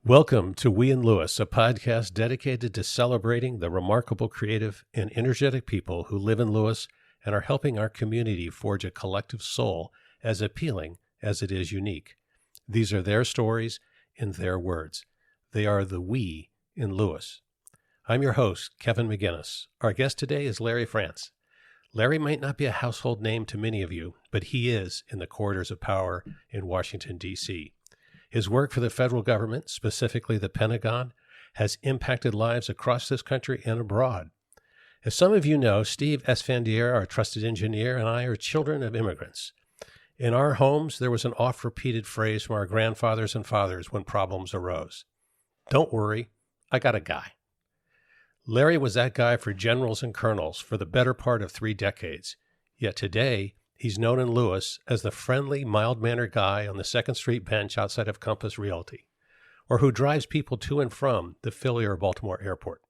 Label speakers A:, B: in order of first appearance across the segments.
A: Welcome to We and Lewes, a podcast dedicated to celebrating the remarkable, creative, and energetic people who live in Lewes and are helping our community forge a collective soul as appealing as it is unique. These are their stories in their words. They are the we in Lewes. I'm your host, Kevin McGinnis. Our guest today is Larry Franz. Larry might not be a household name to many of you, but he is in the corridors of power in Washington, D.C. His work for the federal government, specifically the Pentagon, has impacted lives across this country and abroad. As some of you know, Steve Esfandier, our trusted engineer, and I are children of immigrants. In our homes, there was an oft-repeated phrase from our grandfathers and fathers when problems arose. Don't worry, I got a guy. Larry was that guy for generals and colonels for the better part of 3 decades. Yet today, he's known in Lewes as the friendly, mild-mannered guy on the 2nd Street bench outside of Compass Realty, or who drives people to and from the Philly or Baltimore airport.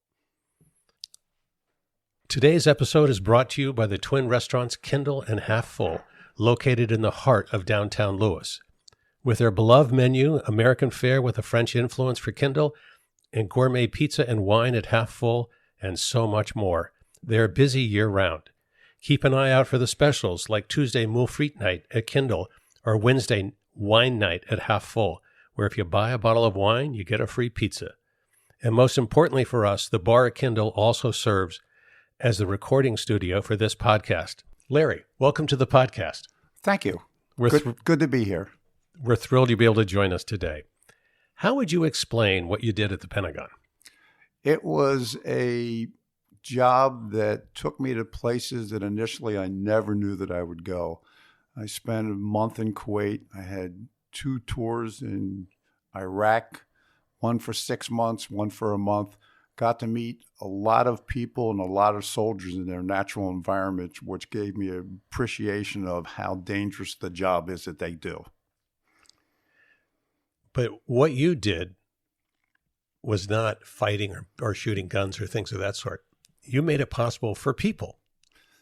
A: Today's episode is brought to you by the twin restaurants Kindle and Half Full, located in the heart of downtown Lewes. With their beloved menu, American fare with a French influence for Kindle, and gourmet pizza and wine at Half Full, and so much more, they're busy year-round. Keep an eye out for the specials like Tuesday Moule Frite Night at Kindle or Wednesday Wine Night at Half Full, where if you buy a bottle of wine, you get a free pizza. And most importantly for us, the bar at Kindle also serves as the recording studio for this podcast. Larry, welcome to the podcast.
B: Thank you. Good to be here.
A: We're thrilled you'll be able to join us today. How would you explain what you did at the Pentagon?
B: It was a job that took me to places that initially I never knew that I would go. I spent a month in Kuwait. I had 2 tours in Iraq, one for 6 months, one for a month. Got to meet a lot of people and a lot of soldiers in their natural environment, which gave me an appreciation of how dangerous the job is that they do.
A: But what you did was not fighting or shooting guns or things of that sort. You made it possible for people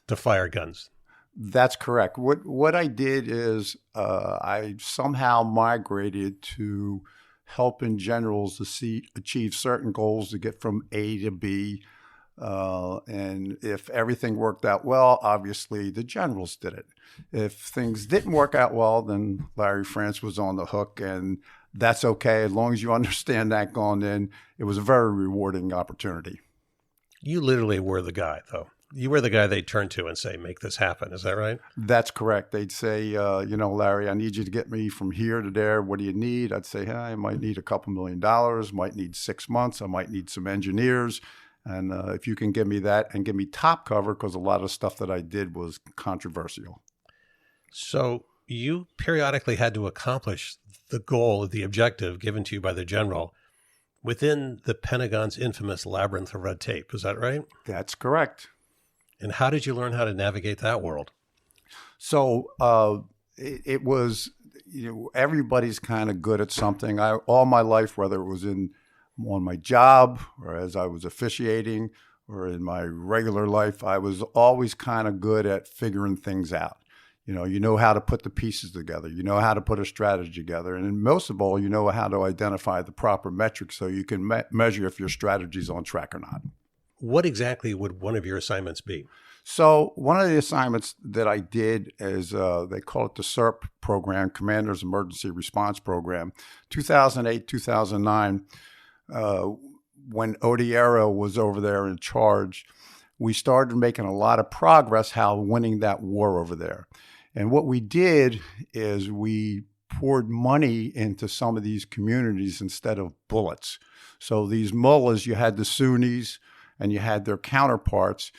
A: to fire guns.
B: That's correct. What I did is I somehow migrated to helping generals to achieve certain goals to get from A to B. And if everything worked out well, obviously the generals did it. If things didn't work out well, then Larry Franz was on the hook, and that's okay. As long as you understand that going in, it was a very rewarding opportunity.
A: You literally were the guy, though. You were the guy they'd turn to and say, make this happen. Is that right?
B: That's correct. They'd say, Larry, I need you to get me from here to there. What do you need? I'd say, I might need a couple $1 million, might need 6 months. I might need some engineers. And if you can give me that and give me top cover, because a lot of stuff that I did was controversial.
A: So you periodically had to accomplish the goal, the objective given to you by the general within the Pentagon's infamous labyrinth of red tape. Is that right?
B: That's correct.
A: And how did you learn how to navigate that world?
B: So it was, everybody's kind of good at something. All my life, whether it was on my job or as I was officiating or in my regular life, I was always kind of good at figuring things out. You know how to put the pieces together. You know how to put a strategy together. And most of all, you know how to identify the proper metrics so you can measure if your strategy is on track or not.
A: What exactly would one of your assignments be?
B: So one of the assignments that I did is they call it the SERP program, Commander's Emergency Response Program, 2008, 2009. When Odiero was over there in charge, we started making a lot of progress winning that war over there. And what we did is we poured money into some of these communities instead of bullets. So these mullahs, you had the Sunnis and you had their counterparts.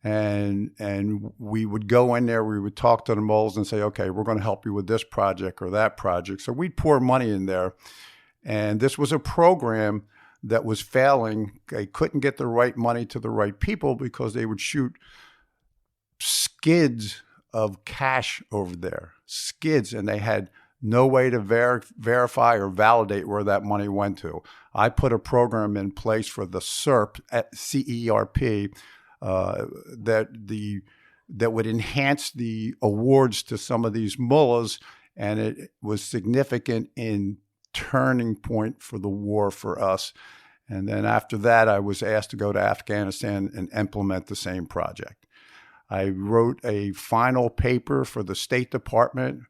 B: And we would go in there, we would talk to the mullahs and say, okay, we're going to help you with this project or that project. So we'd pour money in there. And this was a program that was failing. They couldn't get the right money to the right people because they would shoot skids of cash over there, skids, and they had no way to verify or validate where that money went to. I put a program in place for the CERP, C-E-R-P, that would enhance the awards to some of these mullahs, and it was significant in turning point for the war for us. And then after that, I was asked to go to Afghanistan and implement the same project. I wrote a final paper for the State Department,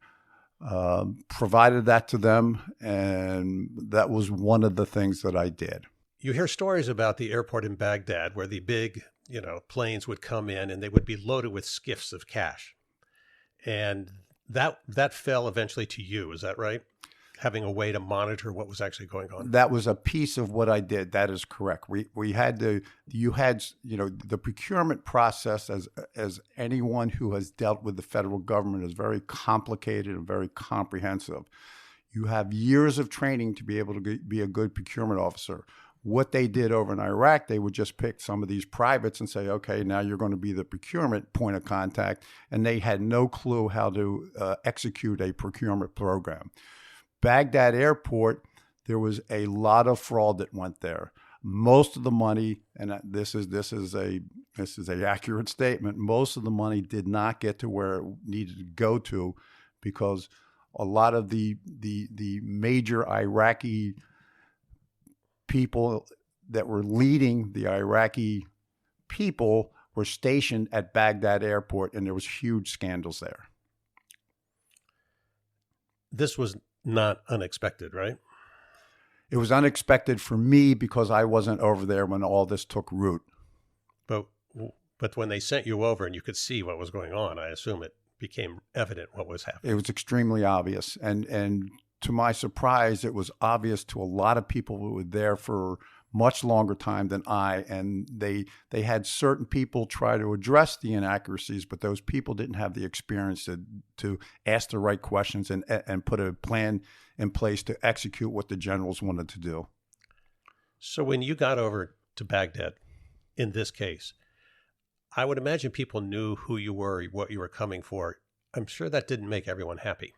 B: provided that to them, and that was one of the things that I did.
A: You hear stories about the airport in Baghdad where the big, planes would come in and they would be loaded with skiffs of cash. And that fell eventually to you, is that right? Having a way to monitor what was actually going on.
B: That was a piece of what I did. That is correct. We had the procurement process, as anyone who has dealt with the federal government, is very complicated and very comprehensive. You have years of training to be able to be a good procurement officer. What they did over in Iraq, they would just pick some of these privates and say, okay, now you're going to be the procurement point of contact. And they had no clue how to execute a procurement program. Baghdad Airport, there was a lot of fraud that went there. Most of the money, and this is a accurate statement, most of the money did not get to where it needed to go to, because a lot of the major Iraqi people that were leading the Iraqi people were stationed at Baghdad Airport, and there was huge scandals there.
A: This was not unexpected, right?
B: It was unexpected for me because I wasn't over there when all this took root.
A: But when they sent you over and you could see what was going on, I assume it became evident what was happening.
B: It was extremely obvious. And to my surprise, it was obvious to a lot of people who were there for much longer time than I, and they had certain people try to address the inaccuracies, but those people didn't have the experience to ask the right questions and put a plan in place to execute what the generals wanted to do.
A: So when you got over to Baghdad, in this case, I would imagine people knew who you were, what you were coming for. I'm sure that didn't make everyone happy.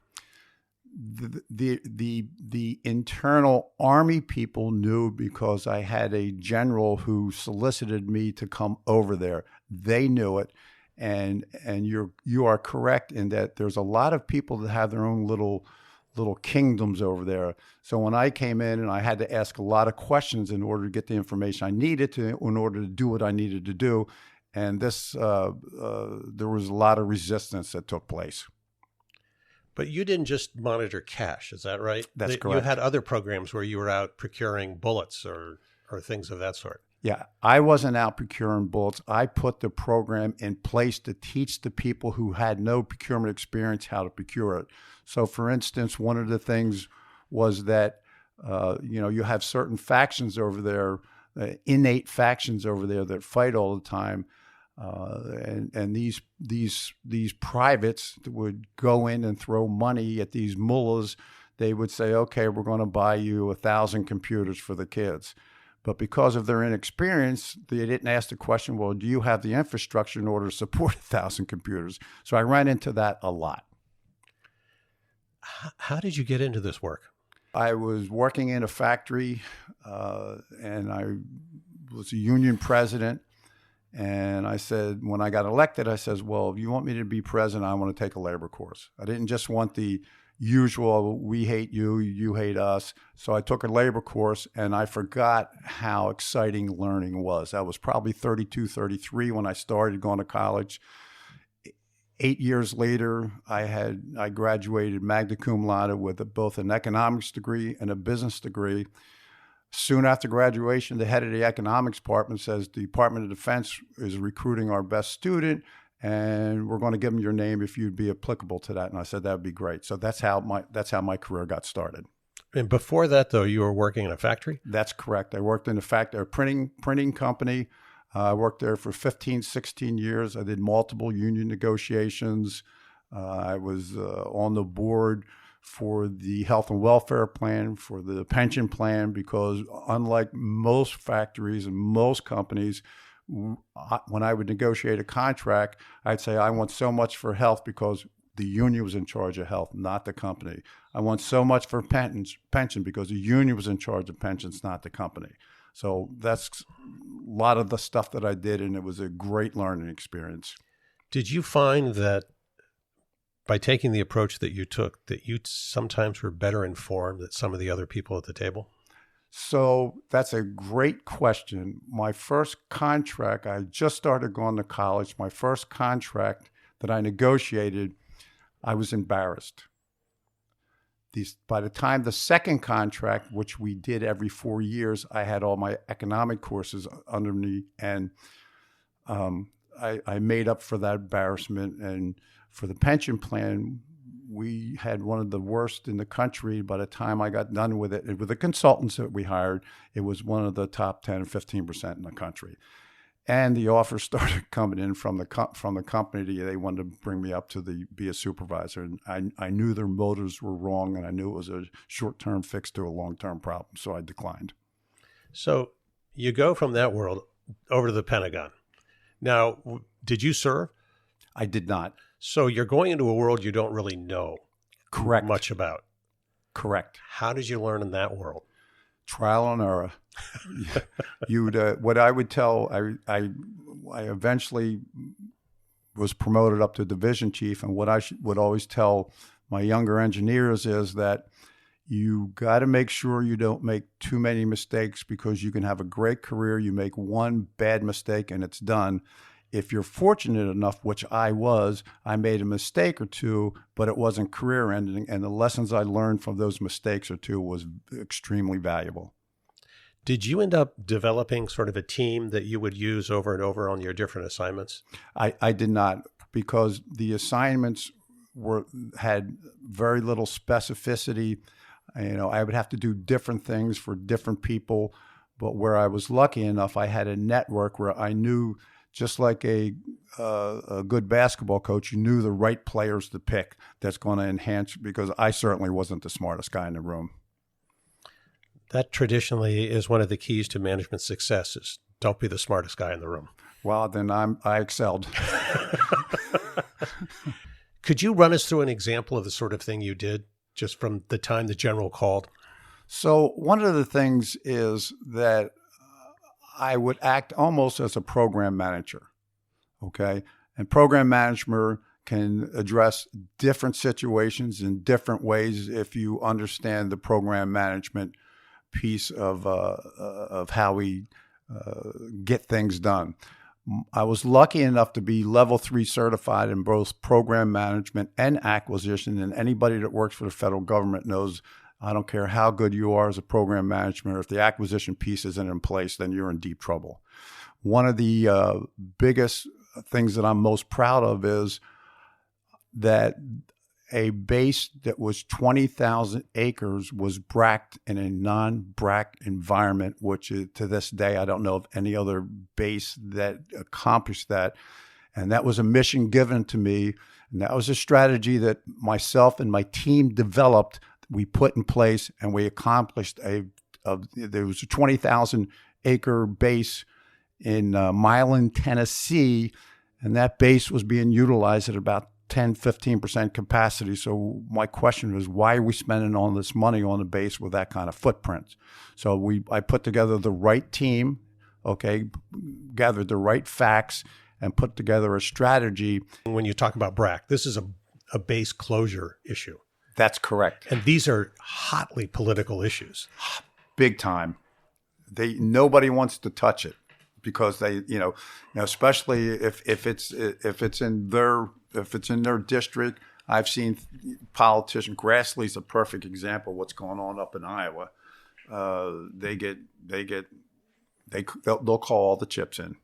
B: The internal Army people knew, because I had a general who solicited me to come over there. They knew it, and you are correct in that there's a lot of people that have their own little kingdoms over there. So when I came in, and I had to ask a lot of questions in order to get the information I needed in order to do what I needed to do, and this there was a lot of resistance that took place.
A: But you didn't just monitor cash, is that right?
B: That's correct.
A: You had other programs where you were out procuring bullets or things of that sort.
B: Yeah, I wasn't out procuring bullets. I put the program in place to teach the people who had no procurement experience how to procure it. So, for instance, one of the things was that, you have certain factions over there, innate factions over there that fight all the time. And these privates would go in and throw money at these mullahs. They would say, okay, we're going to buy you 1,000 computers for the kids. But because of their inexperience, they didn't ask the question, well, do you have the infrastructure in order to support 1,000 computers? So I ran into that a lot.
A: How did you get into this work?
B: I was working in a factory, and I was a union president. And I said, when I got elected, I says, well, if you want me to be president, I want to take a labor course. I didn't just want the usual, we hate you, you hate us. So I took a labor course, and I forgot how exciting learning was. That was probably 32, 33 when I started going to college. 8 years later, I graduated magna cum laude with both an economics degree and a business degree. Soon after graduation, the head of the economics department says the Department of Defense is recruiting our best student, and we're going to give them your name if you'd be applicable to that. And I said that would be great. So that's how my career got started.
A: And before that, though, you were working in a factory?
B: That's correct. I worked in a printing company. I worked there for 15, 16 years. I did multiple union negotiations. I was on the board for the health and welfare plan, for the pension plan, because unlike most factories and most companies, when I would negotiate a contract, I'd say, I want so much for health because the union was in charge of health, not the company. I want so much for pension because the union was in charge of pensions, not the company. So that's a lot of the stuff that I did, and it was a great learning experience.
A: Did you find that by taking the approach that you took, that you sometimes were better informed than some of the other people at the table?
B: So that's a great question. My first contract, I just started going to college. My first contract that I negotiated, I was embarrassed. By the time the second contract, which we did every 4 years, I had all my economic courses under me, and I made up for that embarrassment. And for the pension plan, we had one of the worst in the country. By the time I got done with it, and with the consultants that we hired, it was one of the top 10 or 15% in the country. And the offers started coming in from the company. They wanted to bring me up to be a supervisor. And I knew their motives were wrong, and I knew it was a short-term fix to a long-term problem. So I declined.
A: So you go from that world over to the Pentagon. Now, did you serve?
B: I did not.
A: So you're going into a world you don't really know
B: Correct.
A: much about.
B: Correct.
A: How did you learn in that world?
B: Trial and error. What I would tell, I eventually was promoted up to division chief, and what I would always tell my younger engineers is that you got to make sure you don't make too many mistakes, because you can have a great career. You make one bad mistake and it's done. If you're fortunate enough, which I was, I made a mistake or two, but it wasn't career ending. And the lessons I learned from those mistakes or two was extremely valuable.
A: Did you end up developing sort of a team that you would use over and over on your different assignments?
B: I did not, because the assignments had very little specificity. I would have to do different things for different people. But where I was lucky enough, I had a network where I knew, just like a good basketball coach, you knew the right players to pick that's going to enhance, because I certainly wasn't the smartest guy in the room.
A: That traditionally is one of the keys to management success, is don't be the smartest guy in the room.
B: Well, then I excelled.
A: Could you run us through an example of the sort of thing you did just from the time the general called?
B: So one of the things is that I would act almost as a program manager, okay? And program management can address different situations in different ways if you understand the program management piece of how we get things done. I was lucky enough to be level 3 certified in both program management and acquisition, and anybody that works for the federal government knows I don't care how good you are as a program manager, if the acquisition piece isn't in place, then you're in deep trouble. One of the biggest things that I'm most proud of is that a base that was 20,000 acres was BRAC'd in a non-BRAC environment, which is, to this day, I don't know of any other base that accomplished that. And that was a mission given to me. And that was a strategy that myself and my team developed, we put in place, and we accomplished there was a 20,000 acre base in Milan, Tennessee, and that base was being utilized at about 10-15% capacity. So my question was, why are we spending all this money on a base with that kind of footprint? So I put together the right team, okay, gathered the right facts, and put together a strategy.
A: When you talk about BRAC, this is a base closure issue.
B: That's correct.
A: And these are hotly political issues.
B: Big time. Nobody wants to touch it, because they, especially if it's in their district. I've seen politicians. Grassley's a perfect example of what's going on up in Iowa. They'll call all the chips in.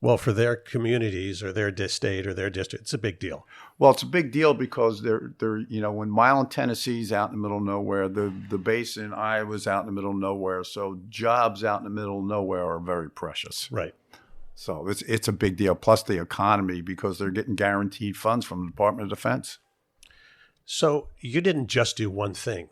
A: Well, for their communities or their state or their district, it's a big deal.
B: Well, it's a big deal because they're when Milan, Tennessee's out in the middle of nowhere, the base in Iowa's out in the middle of nowhere. So jobs out in the middle of nowhere are very precious.
A: Right.
B: So it's a big deal. Plus the economy, because they're getting guaranteed funds from the Department of Defense.
A: So you didn't just do one thing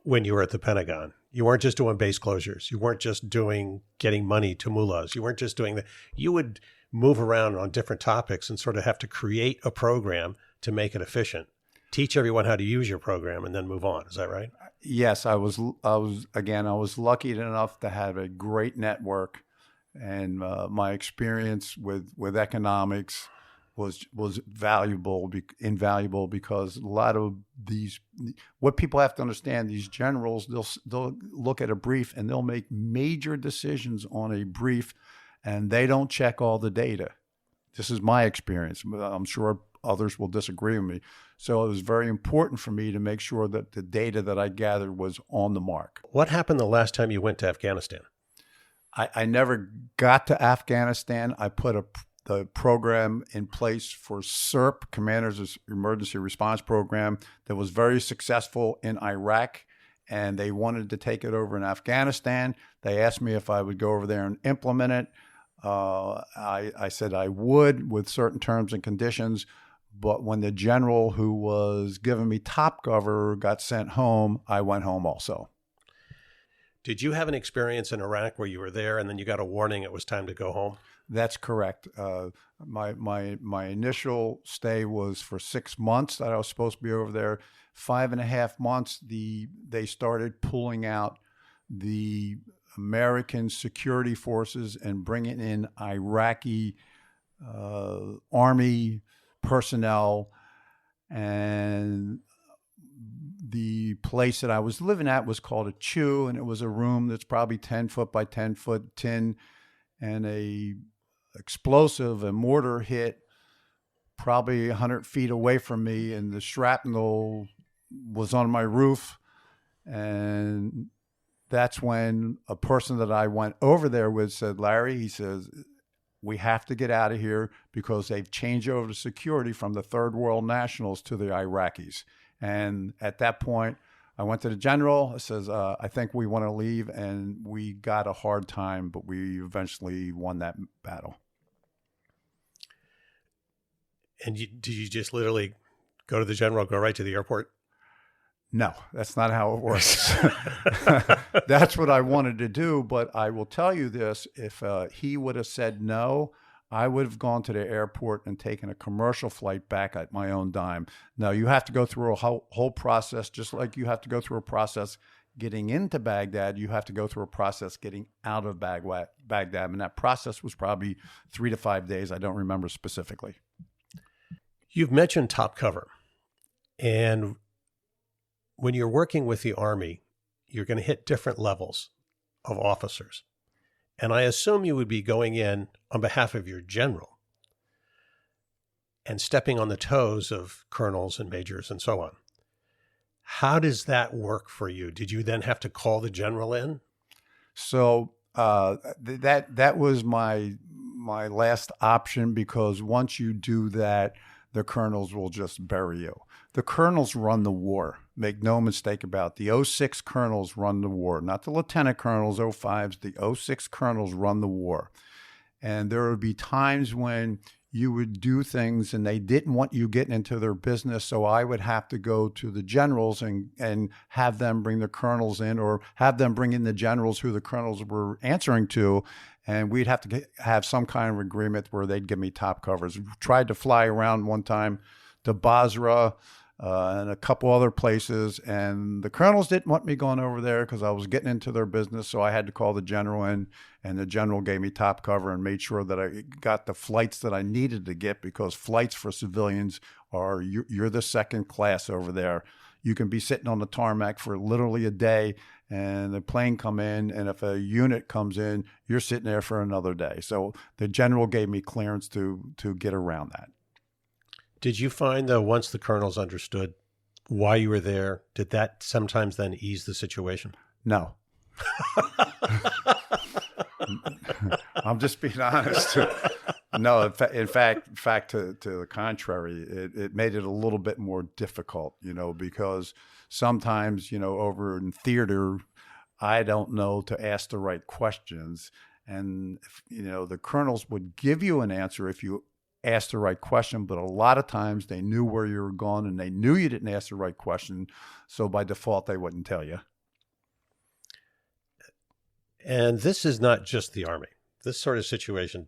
A: when you were at the Pentagon. You weren't just doing base closures. You weren't just getting money to mullahs. You weren't just doing that. You would move around on different topics and sort of have to create a program to make it efficient. Teach everyone how to use your program and then move on. Is that right?
B: Yes, I was lucky enough to have a great network, and my experience with economics was invaluable because a lot of these, what people have to understand, these generals, they'll look at a brief and they'll make major decisions on a brief, and they don't check all the data. This is my experience. I'm sure others will disagree with me. So it was very important for me to make sure that the data that I gathered was on the mark.
A: What happened the last time you went to Afghanistan?
B: I never got to Afghanistan. I put the program in place for SERP, Commander's Emergency Response Program, that was very successful in Iraq, and they wanted to take it over in Afghanistan. They asked me if I would go over there and implement it. I said I would with certain terms and conditions, but when the general who was giving me top cover got sent home, I went home also.
A: Did you have an experience in Iraq where you were there and then you got a warning it was time to go home?
B: That's correct. My initial stay was for 6 months that I was supposed to be over there. 5.5 months, they started pulling out the American security forces and bringing in Iraqi army personnel, and the place that I was living at was called a CHU, and it was a room that's probably 10 foot by 10 foot tin, and a mortar hit probably 100 feet away from me, and the shrapnel was on my roof. And that's when a person that I went over there with said, Larry, he says, we have to get out of here because they've changed over the security from the third world nationals to the Iraqis. And at that point, I went to the general. I says, I think we want to leave. And we got a hard time, but we eventually won that battle.
A: And did you just literally go to the general, go right to the airport?
B: No, that's not how it works. That's what I wanted to do. But I will tell you this, if he would have said no, I would have gone to the airport and taken a commercial flight back at my own dime. Now, you have to go through a whole process, just like you have to go through a process getting into Baghdad. You have to go through a process getting out of Baghdad. And that process was probably 3 to 5 days. I don't remember specifically.
A: You've mentioned top cover. And when you're working with the Army, you're going to hit different levels of officers. And I assume you would be going in on behalf of your general and stepping on the toes of colonels and majors and so on. How does that work for you? Did you then have to call the general in?
B: So that was my last option, because once you do that, the colonels will just bury you. The colonels run the war. Make no mistake about it. The 06 colonels run the war, not the lieutenant colonels, 05s. The 06 colonels run the war. And there would be times when you would do things and they didn't want you getting into their business. So I would have to go to the generals and have them bring the colonels in, or have them bring in the generals who the colonels were answering to. And we'd have to have some kind of agreement where they'd give me top covers. We tried to fly around one time to Basra and a couple other places, and the colonels didn't want me going over there because I was getting into their business. So I had to call the general in, and the general gave me top cover and made sure that I got the flights that I needed to get, because flights for civilians are, you're the second class over there. You can be sitting on the tarmac for literally a day, and the plane come in, and if a unit comes in, you're sitting there for another day. So the general gave me clearance to get around that.
A: Did you find, though, once the colonels understood why you were there, did that sometimes then ease the situation?
B: No. I'm just being honest. No, in fact, to the contrary, it made it a little bit more difficult, because sometimes, over in theater, I don't know to ask the right questions. And, the colonels would give you an answer if you asked the right question, but a lot of times they knew where you were going and they knew you didn't ask the right question. So by default, they wouldn't tell you.
A: And this is not just the Army. This sort of situation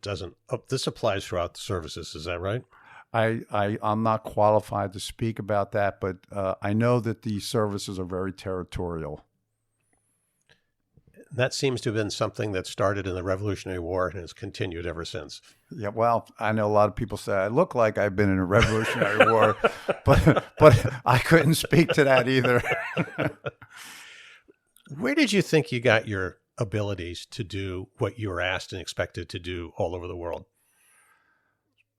A: this applies throughout the services. Is that right?
B: I'm not qualified to speak about that, but I know that the services are very territorial.
A: That seems to have been something that started in the Revolutionary War and has continued ever since.
B: Yeah, well, I know a lot of people say I look like I've been in a Revolutionary War, but I couldn't speak to that either.
A: Where did you think you got your abilities to do what you were asked and expected to do all over the world?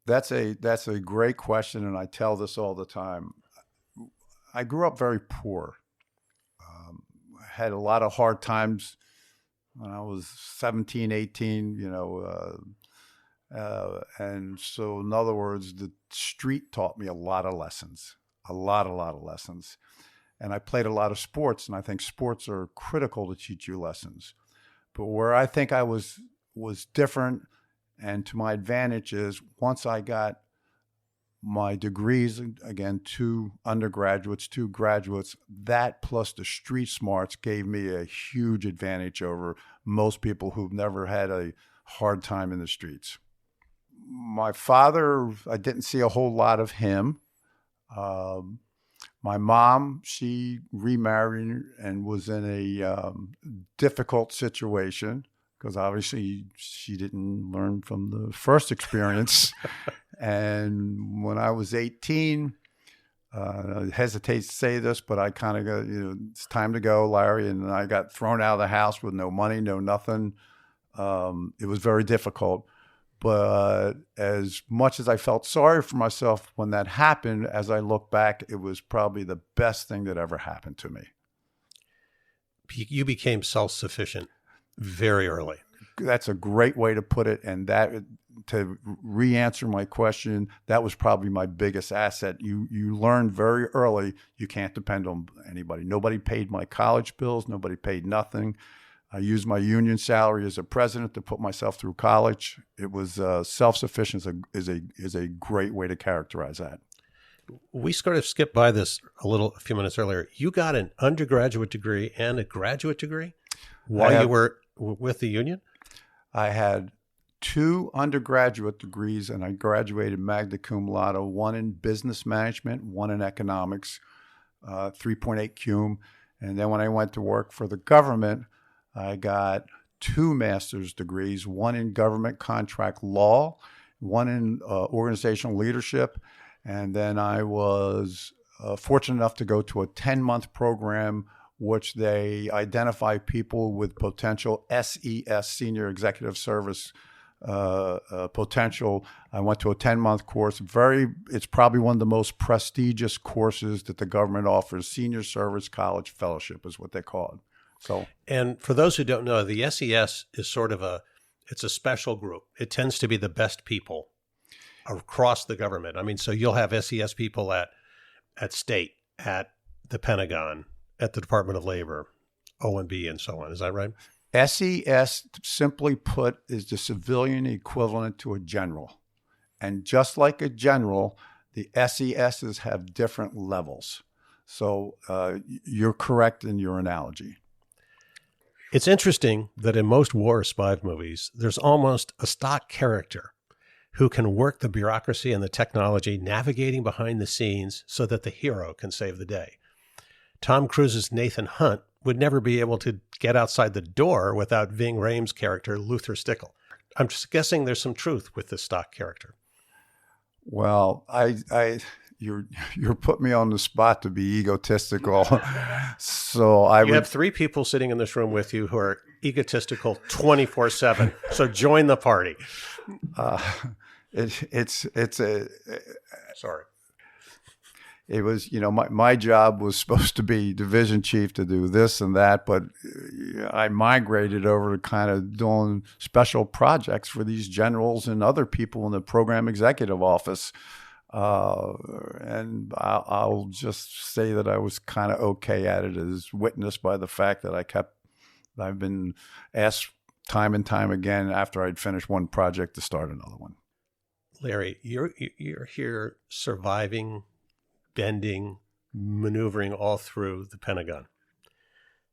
B: That's a great question, and I tell this all the time. I grew up very poor. I had a lot of hard times when I was 17, 18, and so in other words, the street taught me a lot of lessons, a lot of lessons. And I played a lot of sports, and I think sports are critical to teach you lessons. But where I think I was different and to my advantage is once I got my degrees, again, 2 undergraduates, 2 graduates, that plus the street smarts gave me a huge advantage over most people who've never had a hard time in the streets. My father, I didn't see a whole lot of him. My mom, she remarried and was in a difficult situation because obviously she didn't learn from the first experience. And when I was 18, I hesitate to say this, but I kind of go, it's time to go, Larry. And I got thrown out of the house with no money, no nothing. It was very difficult. But as much as I felt sorry for myself when that happened, as I look back, it was probably the best thing that ever happened to me.
A: You became self-sufficient very early.
B: That's a great way to put it. And that, to re-answer my question, that was probably my biggest asset. You learn very early you can't depend on anybody. Nobody paid my college bills. Nobody paid nothing. I used my union salary as a president to put myself through college. It was self-sufficiency is a great way to characterize that.
A: We sort of skipped by this a few minutes earlier. You got an undergraduate degree and a graduate degree while you were with the union?
B: I had 2 undergraduate degrees, and I graduated magna cum laude, 1 in business management, 1 in economics, 3.8 cum. And then when I went to work for the government, I got 2 master's degrees, 1 in government contract law, 1 in organizational leadership. And then I was fortunate enough to go to a 10-month program which they identify people with potential SES, Senior Executive Service potential. I went to a 10-month course. It's probably one of the most prestigious courses that the government offers. Senior Service College Fellowship is what they call it. So,
A: and for those who don't know, the SES is sort of it's a special group. It tends to be the best people across the government. I mean, so you'll have SES people at state, at the Pentagon, at the Department of Labor, O&B, and so on. Is that right?
B: SES, simply put, is the civilian equivalent to a general. And just like a general, the SESs have different levels. So you're correct in your analogy.
A: It's interesting that in most war spy movies, there's almost a stock character who can work the bureaucracy and the technology, navigating behind the scenes so that the hero can save the day. Tom Cruise's Nathan Hunt would never be able to get outside the door without Ving Rhames' character, Luther Stickle. I'm just guessing there's some truth with this stock character.
B: Well, you're putting me on the spot to be egotistical. So
A: you have 3 people sitting in this room with you who are egotistical 24/7. So join the party. Sorry.
B: It was, my job was supposed to be division chief to do this and that, but I migrated over to kind of doing special projects for these generals and other people in the program executive office. And I'll just say that I was kind of okay at it, as witnessed by the fact that I've been asked time and time again after I'd finished one project to start another one.
A: Larry, you're here surviving, bending, maneuvering all through the Pentagon.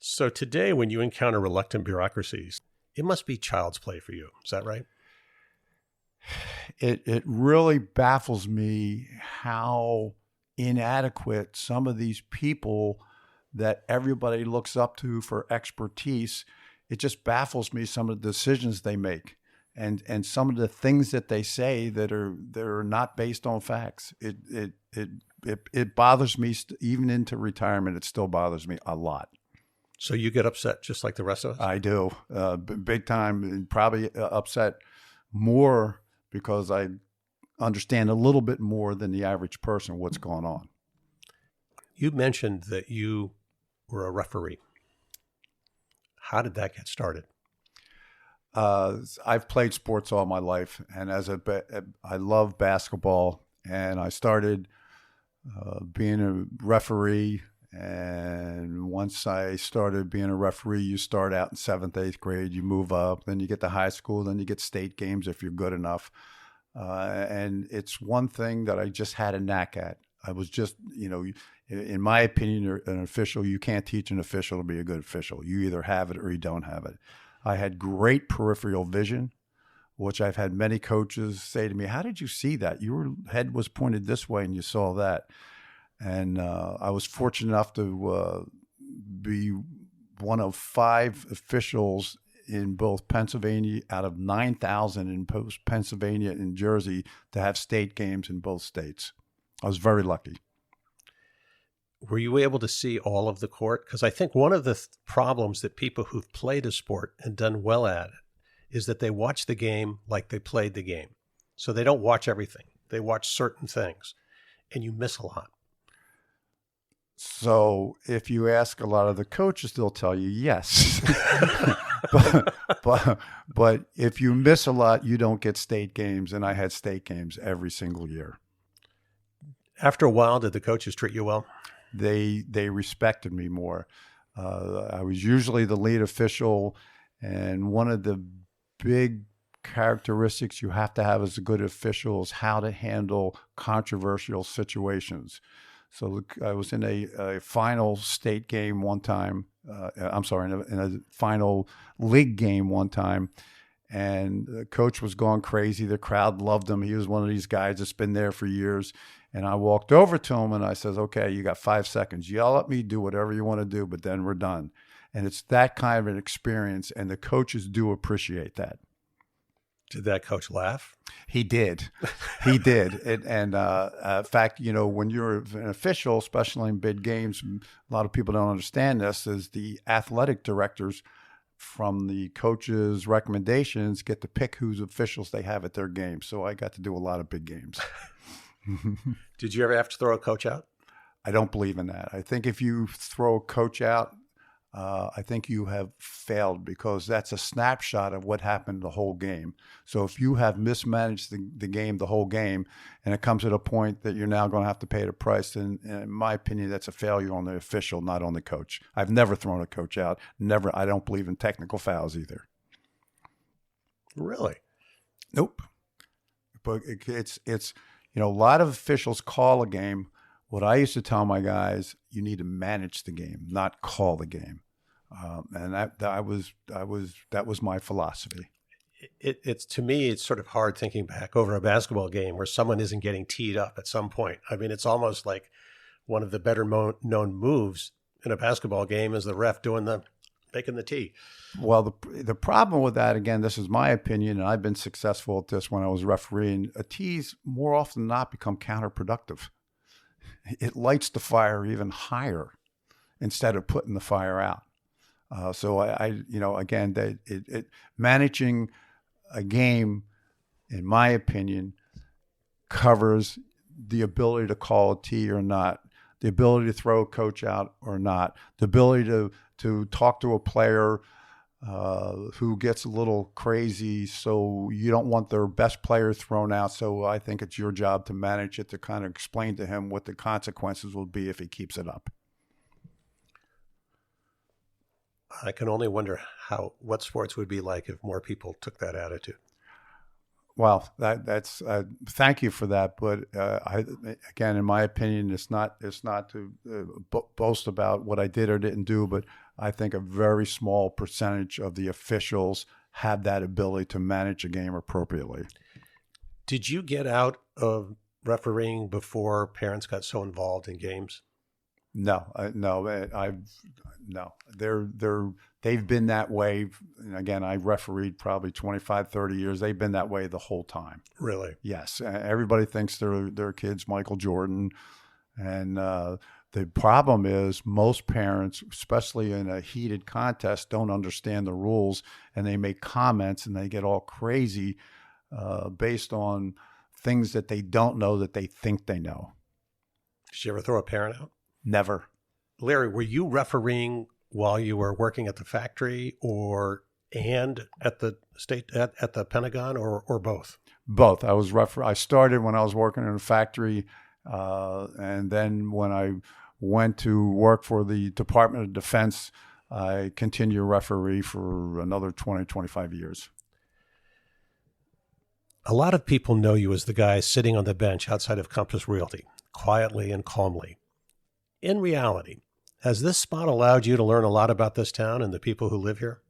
A: So today, when you encounter reluctant bureaucracies, it must be child's play for you. Is that right?
B: It really baffles me how inadequate some of these people that everybody looks up to for expertise it just baffles me, some of the decisions they make, and some of the things that they say that are not based on facts. It bothers me even into retirement. It still bothers me a lot.
A: So you get upset just like the rest of us?
B: I do, big time, and probably upset more because I understand a little bit more than the average person what's going on.
A: You mentioned that you were a referee. How did that get started?
B: I've played sports all my life, and I love basketball, and I started being a referee. And once I started being a referee, you start out in 7th, 8th grade, you move up, then you get to high school, then you get state games if you're good enough. And it's one thing that I just had a knack at. I was just, in my opinion, an official, you can't teach an official to be a good official. You either have it or you don't have it. I had great peripheral vision, which I've had many coaches say to me, how did you see that? Your head was pointed this way and you saw that. And I was fortunate enough to be one of 5 officials in both Pennsylvania, out of 9,000 in both Pennsylvania and Jersey, to have state games in both states. I was very lucky.
A: Were you able to see all of the court? Because I think one of the problems that people who've played a sport and done well at it is that they watch the game like they played the game. So they don't watch everything. They watch certain things, and you miss a lot.
B: So if you ask a lot of the coaches, they'll tell you yes. but if you miss a lot, you don't get state games. And I had state games every single year.
A: After a while, did the coaches treat you well?
B: They respected me more. I was usually the lead official. And one of the big characteristics you have to have as a good official is how to handle controversial situations. So I was in a final state game one time. In a final league game one time. And the coach was going crazy. The crowd loved him. He was one of these guys that's been there for years. And I walked over to him and I says, okay, you got 5 seconds. Yell at me, do whatever you want to do, but then we're done. And it's that kind of an experience. And the coaches do appreciate that.
A: Did that coach laugh?
B: He did. He did. In fact, when you're an official, especially in big games, a lot of people don't understand this, is the athletic directors from the coaches' recommendations get to pick whose officials they have at their games. So I got to do a lot of big games.
A: Did you ever have to throw a coach out?
B: I don't believe in that. I think if you throw a coach out, I think you have failed, because that's a snapshot of what happened the whole game. So if you have mismanaged the game, the whole game, and it comes at a point that you're now going to have to pay the price, then in my opinion, that's a failure on the official, not on the coach. I've never thrown a coach out. Never. I don't believe in technical fouls either.
A: Really?
B: Nope. But it's a lot of officials call a game. What I used to tell my guys, you need to manage the game, not call the game. And that was my philosophy.
A: It's to me, it's sort of hard thinking back over a basketball game where someone isn't getting teed up at some point. I mean, it's almost like one of the better known moves in a basketball game is the ref making the tee.
B: Well, the problem with that, again, this is my opinion, and I've been successful at this when I was refereeing, tees more often than not become counterproductive. It lights the fire even higher instead of putting the fire out. So again, managing a game, in my opinion, covers the ability to call a tee or not, the ability to throw a coach out or not, the ability to talk to a player who gets a little crazy. So you don't want their best player thrown out. So I think it's your job to manage it, to kind of explain to him what the consequences will be if he keeps it up.
A: I can only wonder what sports would be like if more people took that attitude.
B: Well, that's thank you for that. But again, in my opinion, it's not to boast about what I did or didn't do, but I think a very small percentage of the officials have that ability to manage a game appropriately.
A: Did you get out of refereeing before parents got so involved in games?
B: No. they've been that way. And again, I refereed probably 25, 30 years. They've been that way the whole time.
A: Really?
B: Yes. Everybody thinks their kid's Michael Jordan. And the problem is most parents, especially in a heated contest, don't understand the rules, and they make comments and they get all crazy based on things that they don't know that they think they know.
A: Did you ever throw a parent out?
B: Never.
A: Larry, were you refereeing while you were working at the factory and at the at the Pentagon, or both?
B: Both. I started when I was working in a factory, and then when I went to work for the Department of Defense, I continued to referee for another 20, 25 years.
A: A lot of people know you as the guy sitting on the bench outside of Compass Realty, quietly and calmly. In reality, has this spot allowed you to learn a lot about this town and the people who live here?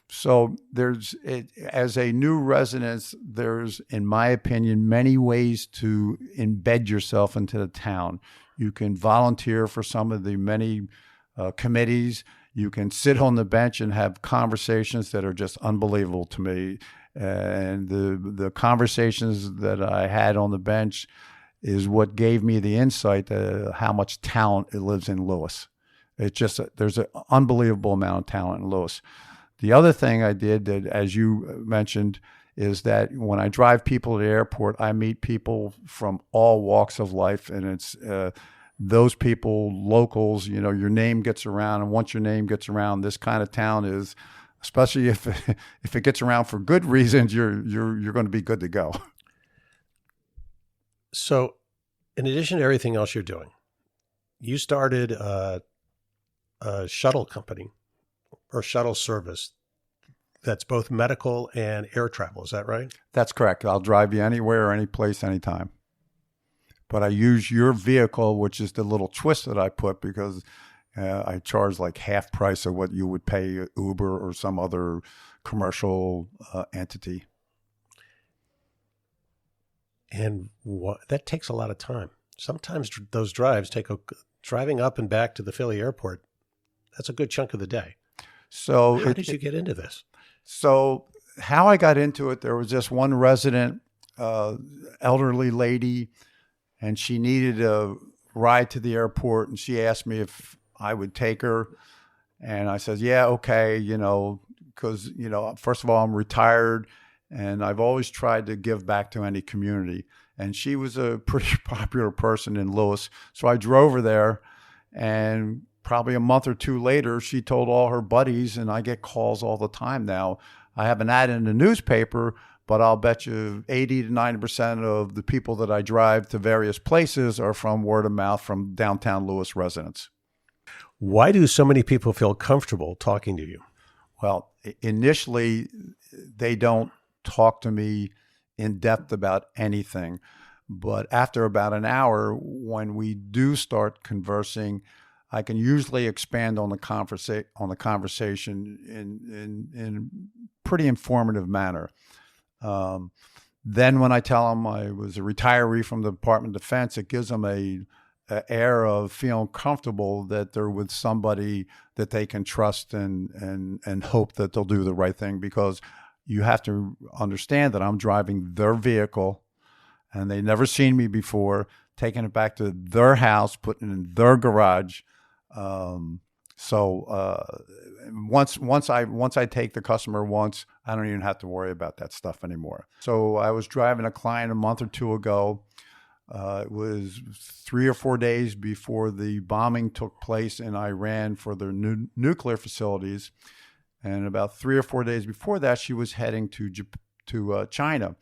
B: So as a new resident, there's, in my opinion, many ways to embed yourself into the town. You can volunteer for some of the many committees. You can sit on the bench and have conversations that are just unbelievable to me. And the conversations that I had on the bench is what gave me the insight to how much talent it lives in Lewes. It's just, there's an unbelievable amount of talent in Lewes. The other thing I did that, as you mentioned, is that when I drive people to the airport, I meet people from all walks of life, and it's those people, locals, your name gets around, and once your name gets around, this kind of town is, especially if it gets around for good reasons, you're going to be good to go.
A: So, in addition to everything else you're doing, you started a shuttle company or shuttle service that's both medical and air travel. Is that right?
B: That's correct. I'll drive you anywhere, any place, anytime. But I use your vehicle, which is the little twist that I put, because I charge like half price of what you would pay Uber or some other commercial entity.
A: And that takes a lot of time. Sometimes those drives driving up and back to the Philly airport. That's a good chunk of the day.
B: So
A: how did you get into this?
B: So how I got into it, there was just one resident, elderly lady, and she needed a ride to the airport, and she asked me if I would take her. And I said, yeah, okay, because, first of all, I'm retired, and I've always tried to give back to any community. And she was a pretty popular person in Lewes. So I drove her there, and probably a month or two later, she told all her buddies, and I get calls all the time now. I have an ad in the newspaper, but I'll bet you 80 to 90% of the people that I drive to various places are from word of mouth from downtown Lewes residents.
A: Why do so many people feel comfortable talking to you?
B: Well, initially, they don't talk to me in depth about anything. But after about an hour, when we do start conversing, I can usually expand on the conversation in pretty informative manner. Then when I tell them I was a retiree from the Department of Defense, it gives them a air of feeling comfortable that they're with somebody that they can trust and hope that they'll do the right thing, because you have to understand that I'm driving their vehicle and they've never seen me before, taking it back to their house, putting it in their garage. Once I take the customer once, I don't even have to worry about that stuff anymore. So I was driving a client a month or two ago. It was 3 or 4 days before the bombing took place in Iran for their nuclear facilities. And about 3 or 4 days before that, she was heading to China.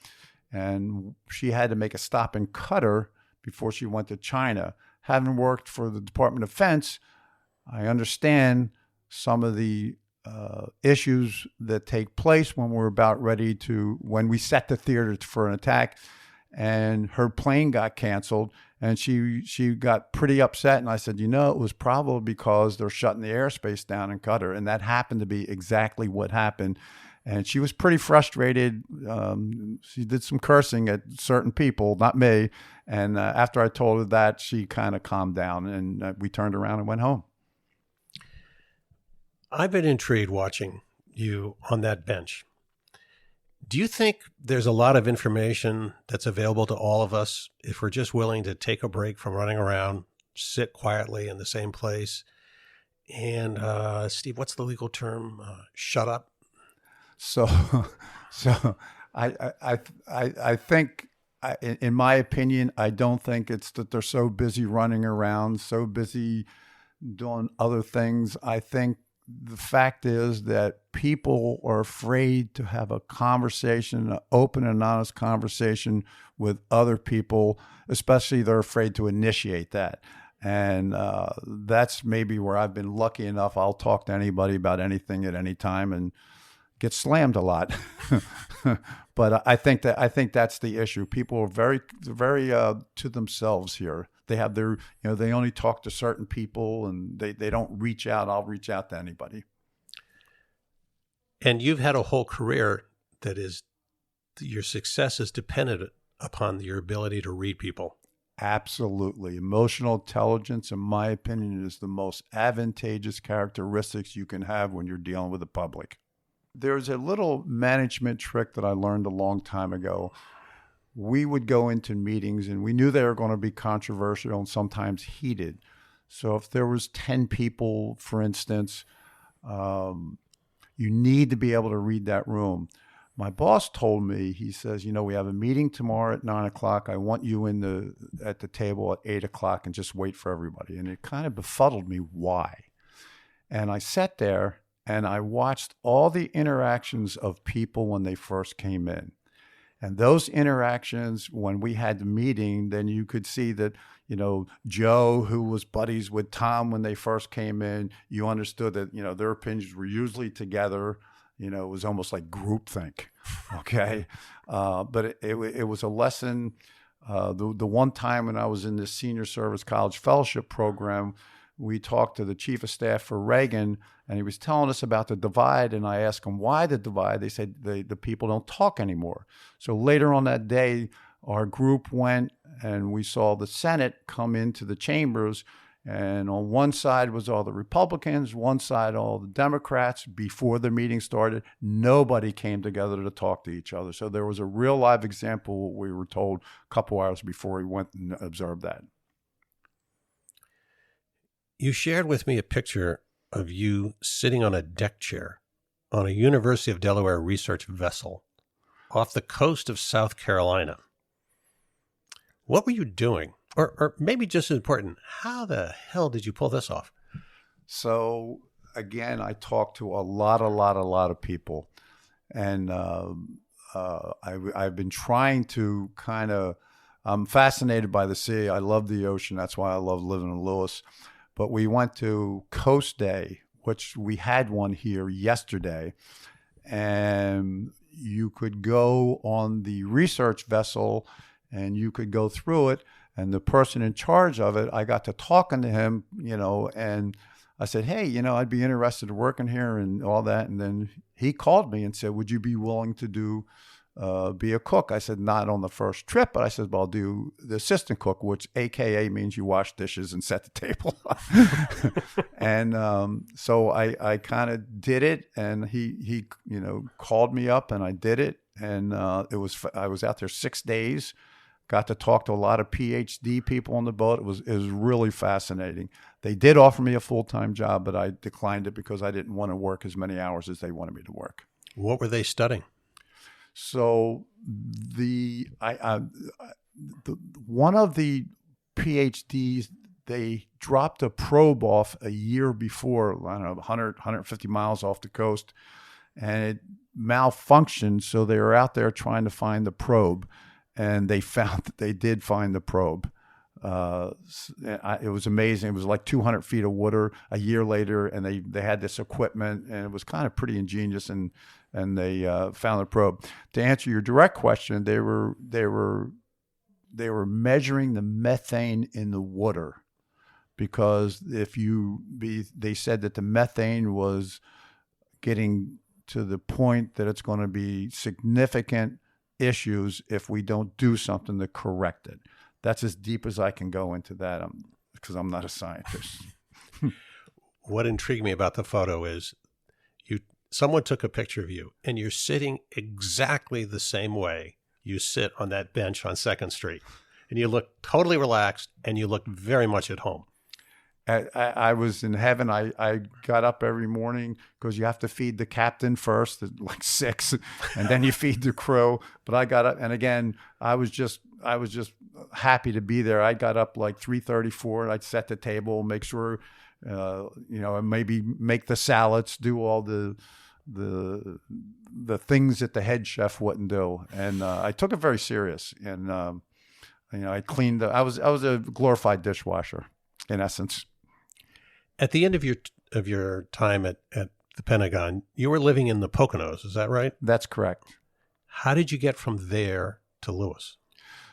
B: And she had to make a stop in Qatar before she went to China. Having worked for the Department of Defense, I understand some of the issues that take place when we're about ready to, when we set the theater for an attack, and her plane got canceled, and she got pretty upset. And I said, it was probably because they're shutting the airspace down in Qatar. And that happened to be exactly what happened. And she was pretty frustrated. She did some cursing at certain people, not me. And after I told her that, she kind of calmed down, and we turned around and went home.
A: I've been intrigued watching you on that bench. Do you think there's a lot of information that's available to all of us if we're just willing to take a break from running around, sit quietly in the same place, and Steve, what's the legal term? Shut up.
B: So, so I think, in my opinion, I don't think it's that they're so busy running around, so busy doing other things. I think the fact is that people are afraid to have a conversation, an open and honest conversation with other people, especially they're afraid to initiate that. And that's maybe where I've been lucky enough. I'll talk to anybody about anything at any time and get slammed a lot. But I think that's the issue. People are very to themselves here. They have their, they only talk to certain people and they don't reach out. I'll reach out to anybody.
A: And you've had a whole career that is, your success is dependent upon your ability to read people.
B: Absolutely. Emotional intelligence, in my opinion, is the most advantageous characteristics you can have when you're dealing with the public. There's a little management trick that I learned a long time ago. We would go into meetings and we knew they were going to be controversial and sometimes heated. So if there was 10 people, for instance, you need to be able to read that room. My boss told me, he says, we have a meeting tomorrow at 9:00. I want you at the table at 8:00 and just wait for everybody. And it kind of befuddled me why. And I sat there and I watched all the interactions of people when they first came in. And those interactions, when we had the meeting, then you could see that, Joe, who was buddies with Tom when they first came in, you understood that, their opinions were usually together. It was almost like groupthink. Okay. But it was a lesson. The one time when I was in this senior service college fellowship program, we talked to the chief of staff for Reagan, and he was telling us about the divide. And I asked him why the divide. They said the people don't talk anymore. So later on that day, our group went and we saw the Senate come into the chambers. And on one side was all the Republicans, one side all the Democrats. Before the meeting started, nobody came together to talk to each other. So there was a real live example, we were told a couple hours before we went and observed that.
A: You shared with me a picture of you sitting on a deck chair on a University of Delaware research vessel off the coast of South Carolina. What were you doing? Or maybe just as important, how the hell did you pull this off?
B: So again, I talked to a lot of people, and I've been trying to I'm fascinated by the sea. I love the ocean. That's why I love living in Lewes. But we went to Coast Day, which we had one here yesterday, and you could go on the research vessel and you could go through it. And the person in charge of it, I got to talking to him, and I said, hey, I'd be interested in working here and all that. And then he called me and said, would you be willing to be a cook? I said, not on the first trip, but I said, well, I'll do the assistant cook, which AKA means you wash dishes and set the table. And so I kind of did it, and he called me up and I did it. And I was out there 6 days. Got to talk to a lot of PhD people on the boat. It was really fascinating. They did offer me a full-time job, but I declined it because I didn't want to work as many hours as they wanted me to work.
A: What were they studying?
B: So one of the PhDs, they dropped a probe off a year before, 100, 150 miles off the coast, and it malfunctioned. So they were out there trying to find the probe. And they found that they did find the probe. It was amazing. It was like 200 feet of water a year later, and they had this equipment, and it was kind of pretty ingenious. And they found the probe. To answer your direct question, they were measuring the methane in the water, because they said that the methane was getting to the point that it's going to be significant issues if we don't do something to correct it. That's as deep as I can go into that, because I'm not a scientist.
A: What intrigued me about the photo is someone took a picture of you, and you're sitting exactly the same way you sit on that bench on 2nd Street. And you look totally relaxed, and you look very much at home.
B: I was in heaven. I got up every morning because you have to feed the captain first at like 6, and then you feed the crew. But I got up, and again, I was just happy to be there. I got up like 3:34. I'd set the table, make sure, and maybe make the salads, do all the things that the head chef wouldn't do. And I took it very serious. And I cleaned. I was a glorified dishwasher, in essence.
A: At the end of your time at the Pentagon, you were living in the Poconos. Is that right?
B: That's correct.
A: How did you get from there to Lewes?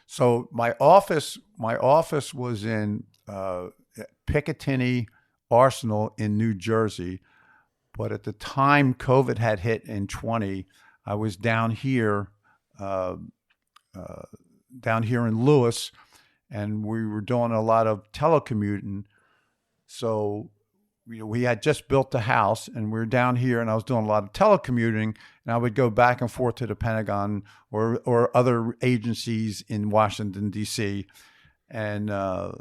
B: So my office was in Picatinny Arsenal in New Jersey. But at the time COVID had hit in 20, I was down here in Lewes, and we were doing a lot of telecommuting. So we had just built the house, and we were down here, and I was doing a lot of telecommuting, and I would go back and forth to the Pentagon or other agencies in Washington, D.C., and I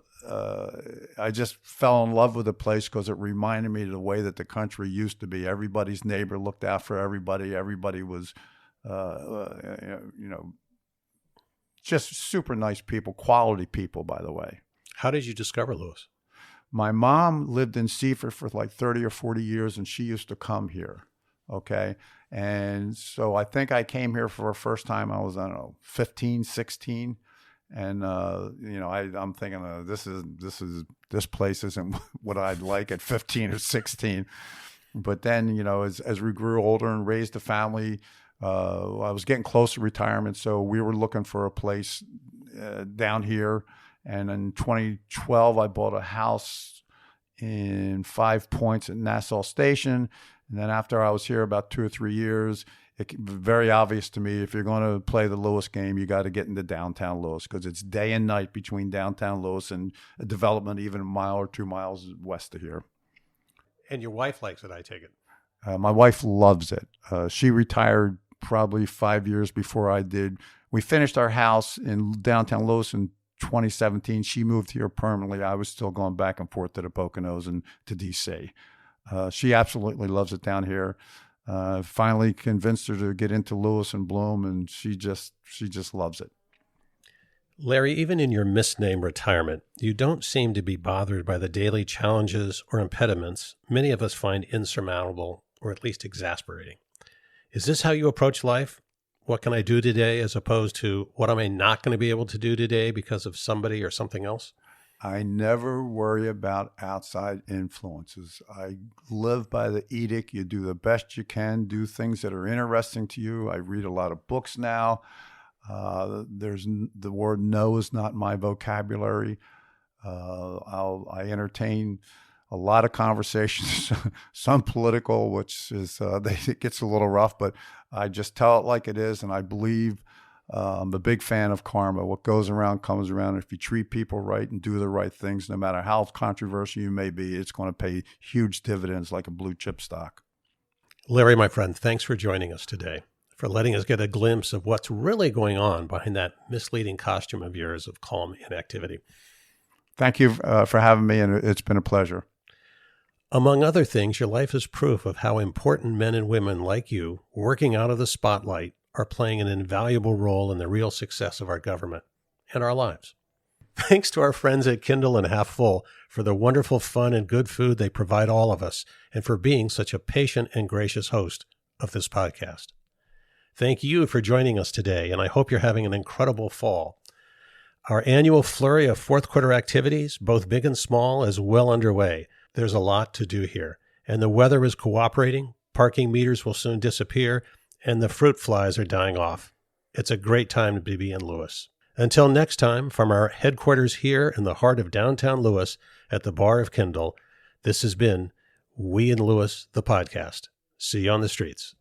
B: just fell in love with the place because it reminded me of the way that the country used to be. Everybody's neighbor, looked out for everybody. Everybody was, just super nice people, quality people, by the way.
A: How did you discover Lewes?
B: My mom lived in Seaford for like 30 or 40 years, and she used to come here. Okay. And so I think I came here for the first time. I was, 15, 16. And, I'm thinking, this place isn't what I'd like at 15 or 16. But then, as we grew older and raised a family, I was getting close to retirement. So we were looking for a place down here. And in 2012, I bought a house in 5 Points at Nassau Station. And then after I was here about 2 or 3 years, it was very obvious to me, if you're going to play the Lewes game, you got to get into downtown Lewes, because it's day and night between downtown Lewes and a development even a mile or 2 miles west of here.
A: And your wife likes it, I take it.
B: My wife loves it. She retired probably 5 years before I did. We finished our house in downtown Lewes in 2017. She moved here permanently. I was still going back and forth to the Poconos and to D.C. She absolutely loves it down here. Finally convinced her to get into Lewes and Bloom, and she just loves it.
A: Larry, even in your misnamed retirement, you don't seem to be bothered by the daily challenges or impediments many of us find insurmountable or at least exasperating. Is this how you approach life? What can I do today, as opposed to what am I not going to be able to do today because of somebody or something else?
B: I never worry about outside influences. I live by the edict. You do the best you can, do things that are interesting to you. I read a lot of books now. The word no is not my vocabulary. I entertain a lot of conversations, some political, which is it gets a little rough, but I just tell it like it is, and I believe I'm a big fan of karma. What goes around comes around. If you treat people right and do the right things, no matter how controversial you may be, it's going to pay huge dividends like a blue chip stock.
A: Larry, my friend, thanks for joining us today, for letting us get a glimpse of what's really going on behind that misleading costume of yours of calm inactivity.
B: Thank you for having me, and it's been a pleasure.
A: Among other things, your life is proof of how important men and women like you, working out of the spotlight, are playing an invaluable role in the real success of our government and our lives. Thanks to our friends at Kindle and Half Full for the wonderful fun and good food they provide all of us, and for being such a patient and gracious host of this podcast. Thank you for joining us today, and I hope you're having an incredible fall. Our annual flurry of fourth quarter activities, both big and small, is well underway. There's a lot to do here, and the weather is cooperating, parking meters will soon disappear, and the fruit flies are dying off. It's a great time to be in Lewes. Until next time, from our headquarters here in the heart of downtown Lewes at the bar of Kindle, this has been We in Lewes, the podcast. See you on the streets.